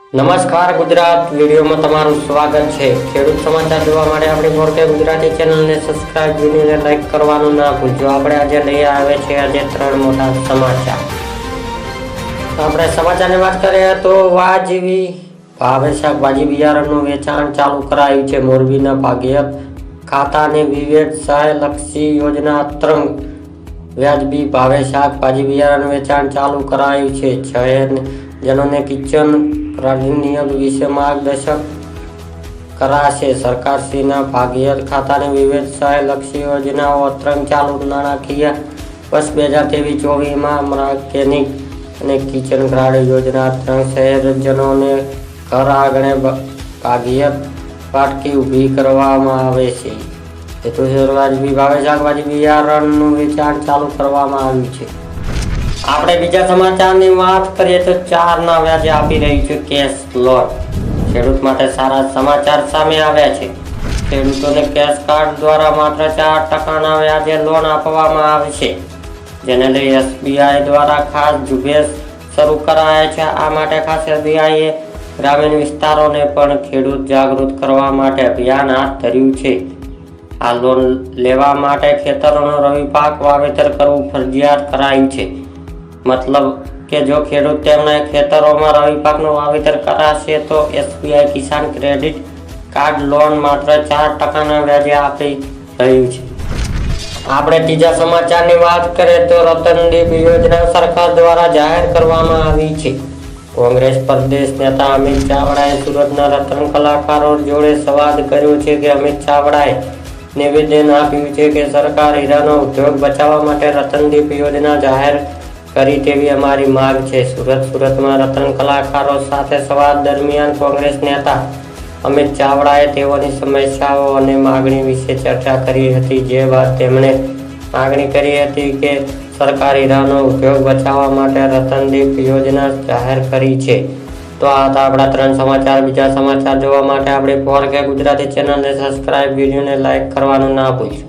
નમસ્કાર ગુજરાત વિડીયોમાં તમારું સ્વાગત છે। ખેડૂત સમાચાર જોવા માટે આપણી ફોરકે ગુજરાતી ચેનલને સબસ્ક્રાઇબ વિડીયોને લાઈક કરવાનું ના ભૂલજો। આપણે આજે લઈ આવે છે આજે 3 મોટા સમાચાર। આપણે સમાચારની વાત કરીએ તો વાજબી ભાવે શાકભાજી બિયારણનું વેચાણ ચાલુ કરાયું છે। મોરબીના ભાગ્યત ખાતાની વિવેક સહાય લક્ષી યોજના અંતર્ગત વાજબી ભાવે શાકભાજી બિયારણ વેચાણ ચાલુ કરાયું છે। શહેરજનોને કિચન નિયમ વિશે માર્ગદર્શન કરાશે। સરકારશ્રીના ભાગ્યત ખાતાની વિવિધ સહાય લક્ષી યોજનાઓ અંતર્ગત ચાલુ નાણાકીય વર્ષ 2023-24માં માર્કેનિંગ અને કિચન ગાર્ડ યોજના અંતર્ગત શહેરજનોને ઘર આંગણે ભાગ્યત પાટકી ઊભી કરવામાં આવે છે। હેતુસર વાજબી ભાવે શાકભાજી બિયારણનું વેચાણ ચાલુ કરવામાં આવ્યું છે। આપણે બીજા સમાચારની વાત કરીએ તો 4ના વ્યાજે આપી રહ્યું છે કેશ લોન। ખેડૂત માટે સારા સમાચાર સામે આવ્યા છે। ખેડૂતોને કેશ કાર્ડ દ્વારા માત્ર 4% વ્યાજે લોન આપવામાં આવશે, જેને લઈ SBI દ્વારા ખાસ ઝુંબેશ શરૂ કરાયા છે। આ માટે ખાસ SBIએ ગ્રામીણ વિસ્તારોને પણ ખેડૂત જાગૃત કરવા માટે અભિયાન હાથ ધર્યું છે। આ લોન લેવા માટે ખેતરોનો રવિ પાક વાવેતર કરવું ફરજિયાત કરાયું છે। મતલબ કે જો ખેડૂત તેમના ખેતરોમાં રવિ પાકનું વાવેતર કરાશે તો SBI કિસાન ક્રેડિટ કાર્ડ લોન માત્ર 4% વ્યાજે આપી રહ્યું છે। આપણે ત્રીજા સમાચારની વાત કરીએ તો રતનદીપ યોજના સરકાર દ્વારા જાહેર કરવામાં આવી છે। કોંગ્રેસ પ્રદેશ નેતા અમિત ચાવડાએ સુરતના રતન કલાકારો જોડે સંવાદ કર્યો છે કે અમિત ચાવડાએ નિવેદન આપ્યું છે કે સરકાર હીરાનો ઉદ્યોગ બચાવવા માટે રતનદીપ યોજના જાહેર કરી તેવી અમારી માંગ છે। સુરતમાં રતન કલાકારો સાથે સંવાદ દરમિયાન કોંગ્રેસ નેતા અમિત ચાવડાએ તેઓની સમસ્યાઓ અને માગણી વિશે ચર્ચા કરી હતી। જે બાદ તેમણે માગણી કરી હતી કે સરકાર હીરાનો ઉદ્યોગ બચાવવા માટે રતનદીપ યોજના જાહેર કરી છે। તો આ હતા આપણા 3 સમાચાર। બીજા સમાચાર જોવા માટે આપણી ફોરકે ગુજરાતી ચેનલને સબસ્ક્રાઇબ, વિડીયોને લાઈક કરવાનું ના ભૂલશો।